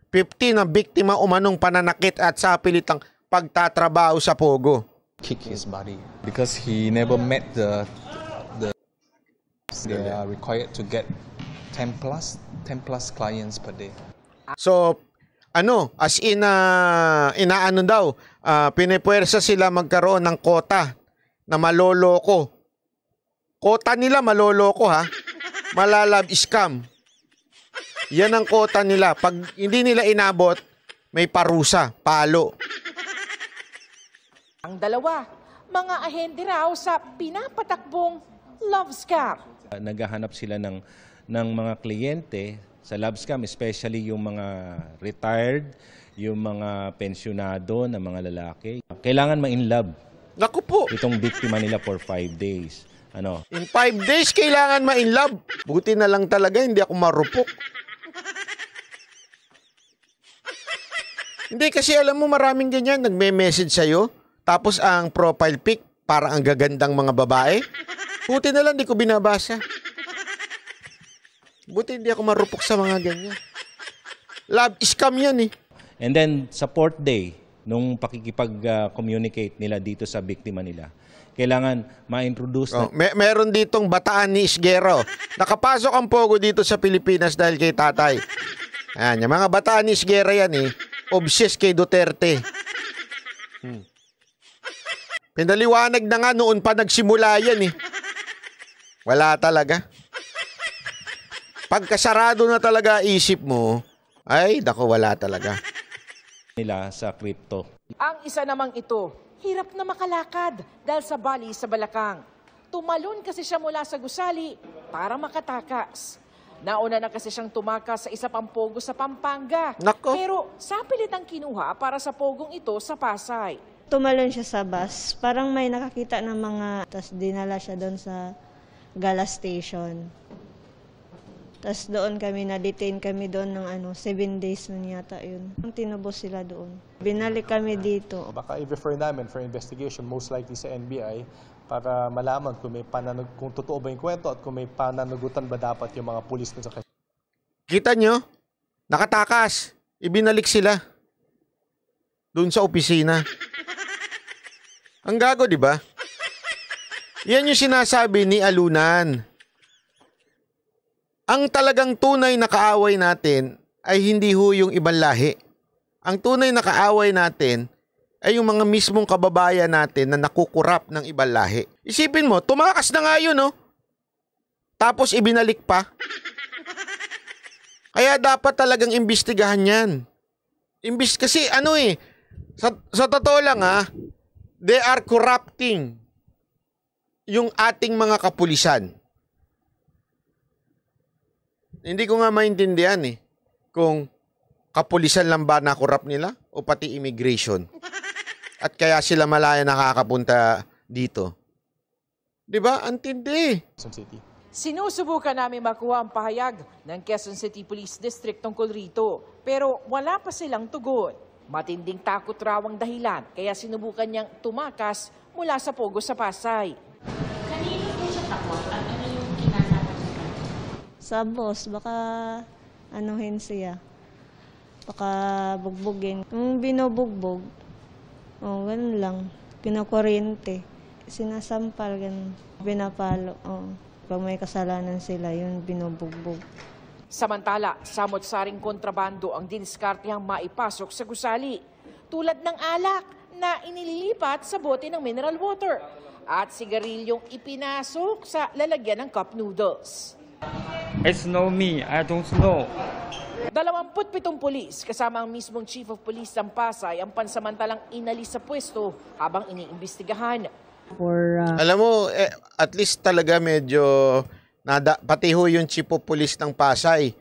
50 na biktima umanong pananakit at sapilitang pagtatrabaho sa Pogo. Kick his body because he never met the they are required to get 10 plus clients per day. So as in inaano daw, pinepuwersa sila magkaroon ng kota na maloloko. Kota nila maloloko ha. Malalab scam. Yan ang kota nila. Pag hindi nila inabot, may parusa, palo. Ang dalawa, mga ahente raw sa pinapatakbong love scam. Naghahanap sila ng mga kliyente sa love scam, especially yung mga retired, yung mga pensyonado na mga lalaki. Kailangan ma-in-love. Naku po. Itong biktima nila for 5 days. In 5 days, kailangan ma-in-love. Buti na lang talaga, hindi ako marupok. Hindi, kasi alam mo maraming ganyan, nagme-message sa'yo, tapos ang profile pic, parang ang gagandang mga babae. Buti na lang, di ko binabasa. Buti hindi ako marupok sa mga ganyan. Love scam yan eh. And then, support day, nung pakikipag-communicate nila dito sa biktima nila, kailangan ma-introduce na... Meron ditong bataan ni Isguero. Nakapasok ang Pogo dito sa Pilipinas dahil kay tatay. Ayan, yung mga bataan ni Isguero yan eh. Obsessed kay Duterte. Pinaliwanag na nga noon pa nagsimula yan eh. Wala talaga. Pagkasarado na talaga isip mo, ay, naku, wala talaga. Nila sa crypto. Ang isa namang ito, hirap na makalakad dahil sa bali sa balakang. Tumalon kasi siya mula sa gusali para makatakas. Nauna na kasi siyang tumakas sa isa pang Pogo sa Pampanga. Nako. Pero sa pilitang kinuha para sa Pogong ito sa Pasay. Tumalon siya sa bus. Parang may nakakita ng mga... Tapos dinala siya doon sa Gala Station. Tapos doon kami, na-detain kami doon ng 7 days na yata yun. Tinubos sila doon. Binalik kami dito. Baka i-refer namin for investigation, most likely sa NBI, para malaman kung totoo ba yung kwento at kung may pananagutan ba dapat yung mga pulis na sa kanya. Kita nyo? Nakatakas. Ibinalik sila. Doon sa opisina. Ang gago, di ba? Yan yung sinasabi ni Alunan. Ang talagang tunay na kaaway natin ay hindi ho yung ibang lahi. Ang tunay na kaaway natin ay yung mga mismong kababayan natin na nakukurap ng ibang lahi. Isipin mo, tumakas na nga yun, no? Tapos ibinalik pa. Kaya dapat talagang imbestigahan yan. Kasi sa totoo lang they are corrupting yung ating mga kapulisan. Hindi ko nga maintindihan kung kapulisan lang ba na-corrupt nila o pati immigration. At kaya sila malaya nakakapunta dito. Diba? Antindi. Sinusubukan namin makuha ang pahayag ng Quezon City Police District tungkol rito. Pero wala pa silang tugon. Matinding takot raw ang dahilan. Kaya sinubukan niyang tumakas mula sa Pogo sa Pasay. Kanino po siya takot at ano yung kinakatakot? Sa boss, baka anuhin siya. Baka bugbugin. Kung binubugbog, ganun lang. Kinukuryente. Sinasampal, ganun. Binapalo. Pag may kasalanan sila, yun binubugbog. Samantala, samot-saring kontrabando ang diniskartehang maipasok sa gusali. Tulad ng alak na inililipat sa bote ng mineral water. At sigarilyong ipinasok sa lalagyan ng cup noodles. It's no me, I don't know. 27 pulis kasama ang mismong Chief of Police ng Pasay ang pansamantalang inalis sa pwesto habang iniimbestigahan. Alam mo, at least talaga medyo pati ho yung Chief of Police ng Pasay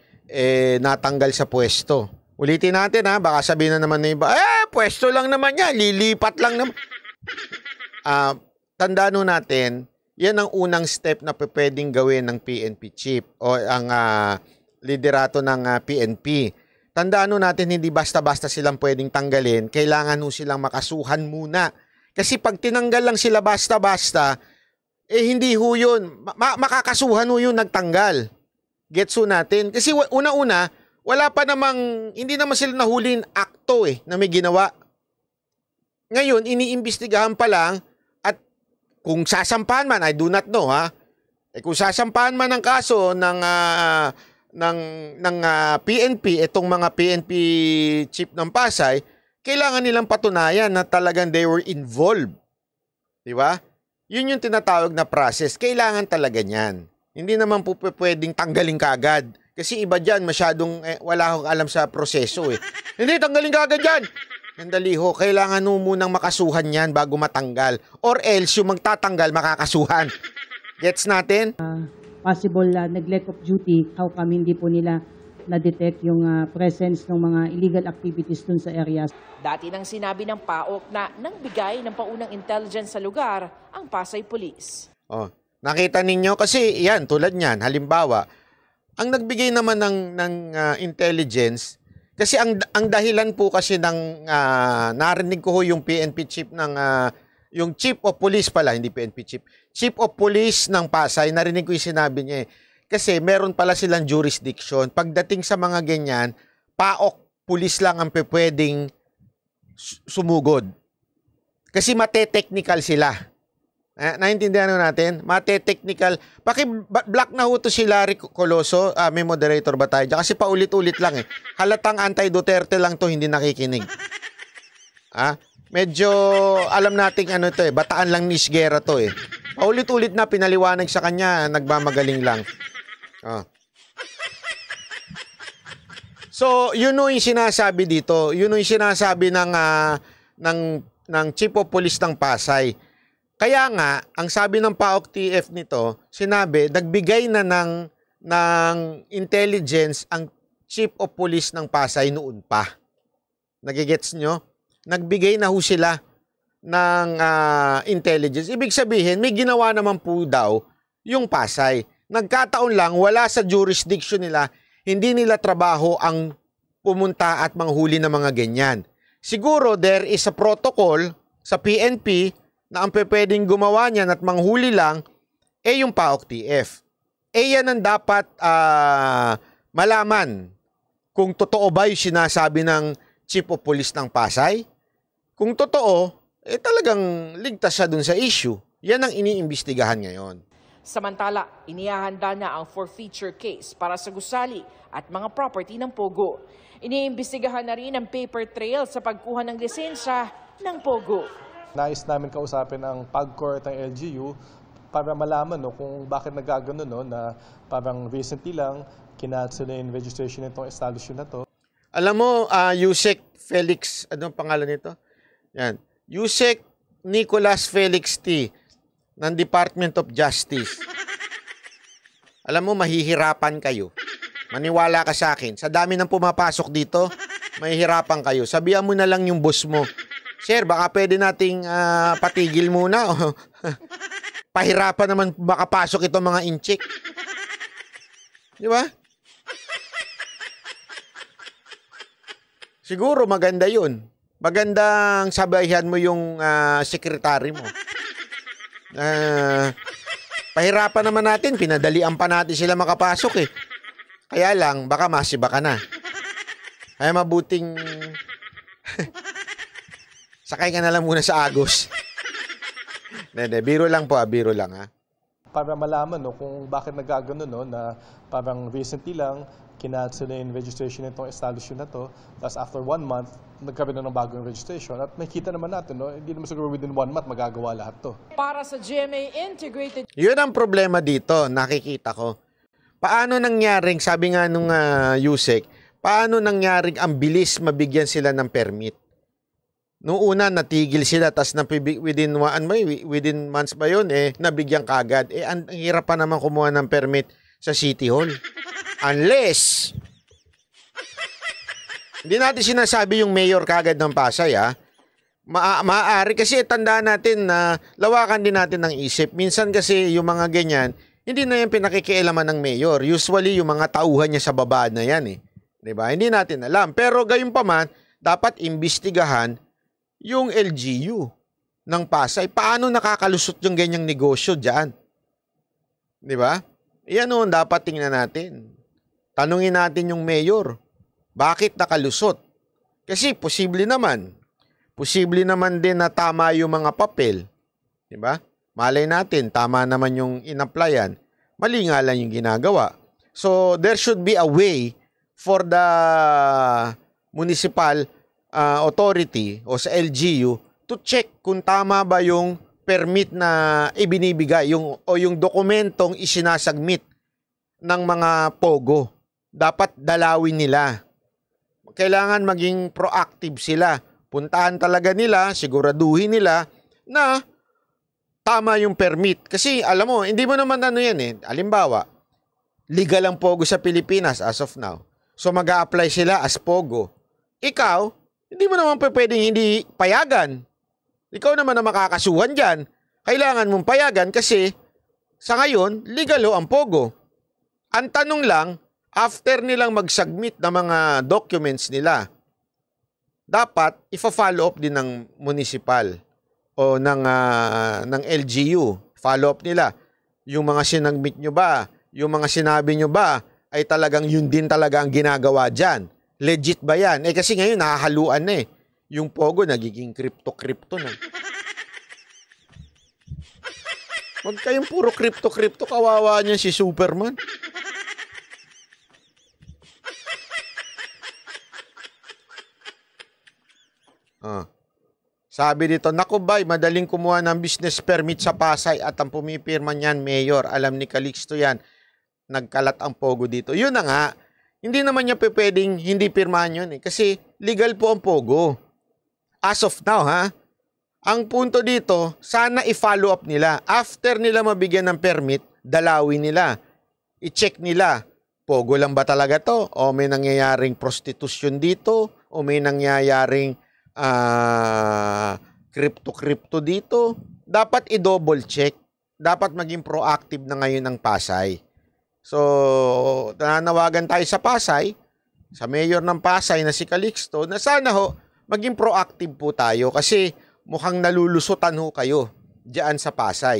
natanggal sa pwesto. Ulitin natin baka sabihin na naman na iba, pwesto lang naman yan, lilipat lang naman. Tandaan natin, yan ang unang step na pwedeng gawin ng PNP chief o ang liderato ng PNP. Tandaan natin, hindi basta-basta silang pwedeng tanggalin. Kailangan silang makasuhan muna. Kasi pag tinanggal lang sila basta-basta, hindi ho yun. Makakasuhan ho yun nagtanggal. Gets ho natin? Kasi una-una, wala pa namang, hindi naman sila nahulin akto na may ginawa. Ngayon, iniimbestigahan pa lang at kung sasampahan man, I do not know kung sasampahan man ng kaso ng PNP, itong mga PNP chief ng Pasay, kailangan nilang patunayan na talagang they were involved. Di ba? Yun yung tinatawag na process. Kailangan talaga niyan. Hindi naman po pwedeng tanggalin kagad. Kasi iba dyan, masyadong wala akong alam sa proseso Hindi, tanggalin kagad dyan. Nandali ho, kailangan mo munang makasuhan yan bago matanggal. Or else, yung magtatanggal, makakasuhan. Gets natin? Possible neglect of duty, how come hindi po nila na-detect yung presence ng mga illegal activities dun sa areas. Dati nang sinabi ng PAOK na nangbigay ng paunang intelligence sa lugar ang Pasay Police. Nakita ninyo? Kasi yan, tulad niyan, halimbawa, ang nagbigay naman ng intelligence, kasi ang dahilan po kasi ng narinig ko yung PNP chief ng yung chief of police pala, hindi PNP chief. Chief of police ng Pasay, narinig ko yung sinabi niya Kasi meron pala silang jurisdiction. Pagdating sa mga ganyan, PAOK, pulis lang ang pwedeng sumugod. Kasi mate-technical sila. Naintindihan natin? Mate-technical. Paki-block na ho to si Larry Coloso. May moderator ba tayo? Kasi paulit-ulit lang Halatang anti-Duterte lang to, hindi nakikinig. Medyo alam nating ano to bataan lang ni Isguera to Paulit-ulit na pinaliwanag sa kanya, nagmamagaling lang. So, yun yung sinasabi dito. Yun yung sinasabi ng Chief of Police ng Pasay. Kaya nga, ang sabi ng PAOK TF nito, sinabi, nagbigay na ng intelligence ang Chief of Police ng Pasay noon pa. Nagigets nyo? Nagbigay na ho sila ng intelligence. Ibig sabihin, may ginawa naman po daw yung Pasay. Nagkataon lang, wala sa jurisdiction nila, hindi nila trabaho ang pumunta at manghuli ng mga ganyan. Siguro, there is a protocol sa PNP na ang pwedeng gumawa niyan at manghuli lang, yung PAOK TF. Yan ang dapat malaman kung totoo ba yung sinasabi ng Chief of Police ng Pasay. Kung totoo, talagang ligtas siya dun sa issue. Yan ang iniimbestigahan ngayon. Samantala, inihahanda na ang forfeiture case para sa gusali at mga property ng Pogo. Iniimbestigahan na rin ang paper trail sa pagkuha ng lisensya ng Pogo. Nais namin kausapin ang PAGCOR at ang LGU para malaman kung bakit nagagano na parang recently lang kinancel na yung registration nitong establishment na to. Alam mo, Yusek Felix, anong pangalan nito? Yan. Yusek Nicolas Felix T. ng Department of Justice. Alam mo, mahihirapan kayo. Maniwala ka sa akin. Sa dami ng pumapasok dito, mahihirapan kayo. Sabihan mo na lang yung boss mo, Sir, baka pwede nating patigil muna. Pahirapan naman makapasok itong mga inchik. Di ba? Siguro maganda yun. Magandang sabayan mo yung sekretary mo. Pahirapan naman natin, pinadalian pa natin sila makapasok Kaya lang, baka masiba ka na. Kaya mabuting sakay ka na lang muna sa Agos. Biro lang po, biro lang Para malaman kung bakit nagagano na parang recently lang kinancel na yung registration nitong establishment na to. Tapos after 1 month, nagkaroon na ng bagong registration. At makikita naman natin, hindi naman siguro within 1 month magagawa lahat to. Para sa GMA Integrated... Yun ang problema dito, nakikita ko. Paano nangyaring, sabi nga nung Yusek, paano nangyaring ang bilis mabigyan sila ng permit? Noong una, natigil sila, tas within months ba yun, nabigyan kagad. Ang hirap pa naman kumuha ng permit sa City Hall. Unless, hindi natin sinasabi yung mayor kagad ng Pasay, maaari kasi tandaan natin na lawakan din natin ng isip. Minsan kasi yung mga ganyan, hindi na yan pinakikialaman ng mayor. Usually, yung mga tauhan niya sa baba na yan Diba? Hindi natin alam. Pero gayon pa man, dapat imbestigahan yung LGU ng Pasay. Paano nakakalusot yung ganyang negosyo dyan? Diba? Yan dapat tingnan natin. Tanungin natin yung mayor Bakit nakalusot? Kasi posible naman din na tama yung mga papel. Diba? Malay natin, tama naman yung in-applyan. Mali nga lang yung ginagawa. So, there should be a way for the municipal authority o sa LGU to check kung tama ba yung permit na ibinibigay o yung dokumentong isinasagmit ng mga POGO. Dapat dalawin nila. Kailangan maging proactive sila. Puntahan talaga nila, siguraduhin nila na tama yung permit. Kasi alam mo, hindi mo naman ano yan eh. Halimbawa, legal ang POGO sa Pilipinas as of now. So mag-a-apply sila as POGO. Ikaw, hindi mo naman pwedeng hindi payagan. Ikaw naman na makakasuhan dyan. Kailangan mong payagan kasi sa ngayon, legal ang POGO. Ang tanong lang, after nilang mag-submit ng mga documents nila, dapat ifa-follow up din ng municipal o ng LGU. Follow up nila. Yung mga sinagmit nyo ba, yung mga sinabi nyo ba, ay talagang yun din talaga ang ginagawa dyan. Legit ba yan? Kasi ngayon nahahaluan na eh. Yung POGO nagiging crypto-crypto na. Huwag kayong puro crypto-crypto, kawawa niya si Superman. Sabi dito, naku bay, madaling kumuha ng business permit sa Pasay at ang pumipirma niyan, Mayor. Alam ni Calixto yan. Nagkalat ang POGO dito. Yun na nga, hindi naman niya pwedeng hindi pirmahan yun eh. Kasi legal po ang POGO. As of now ha, ang punto dito, sana i-follow up nila. After nila mabigyan ng permit, dalawin nila. I-check nila, POGO lang ba talaga to? O may nangyayaring prostitution dito? O may nangyayaring crypto dito? Dapat i-double check. Dapat maging proactive na ngayon ang Pasay. So, nananawagan tayo sa Pasay, sa mayor ng Pasay na si Calixto, na sana ho, maging proactive po tayo kasi mukhang nalulusutan ho kayo diyan sa Pasay.